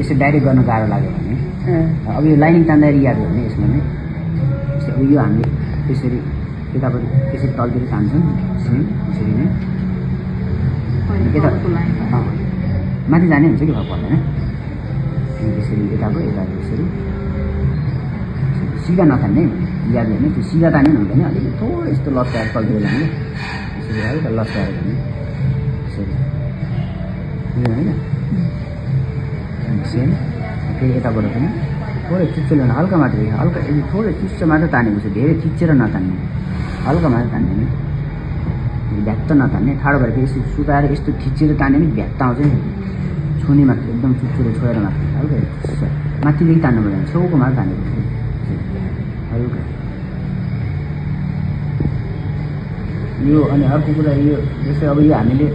यसो डाइरेक्ट गर्न गाह्रो लाग्यो भने अब यो लाइनिङ तान्दाखेरि याद हो भने यसमा नै अब यो हामीले त्यसरी यतापट्टि त्यसरी तलतिर तान्छौँ सेम यसरी नै यता माथि जाने हुन्छ कि पर्दैन त्यसरी यताको यताको यसरी सिधा नतान्ने याद होइन त्यो सिधा तान्ने हुँदैन अलिकति थोरै यस्तो लस्काएर तलतिर जाने यसरी हल्का लस्काएर जाने यसरी होइन सेम फेरि यताबाट पनि थोरै चुच्चो ल्याउनु हल्का मात्रै हल्का थोरै चुच्चो मात्र तानेको छ धेरै थिचेर नतान्ने हल्का मात्र तान्ने नि भ्यात्त नतान्ने ठाडो भएर फेरि यसो सुकाएर यस्तो थिचेर तान्ने नि भ्यात्त आउँछ नि छुने मात्र एकदम चुच्चोले छोएर मात्र हल्का माथिदेखि तान्नु पर्दैन छेउको मात्र तानेको हल्का यो अनि अर्को कुरा यो जस्तै अब यो हामीले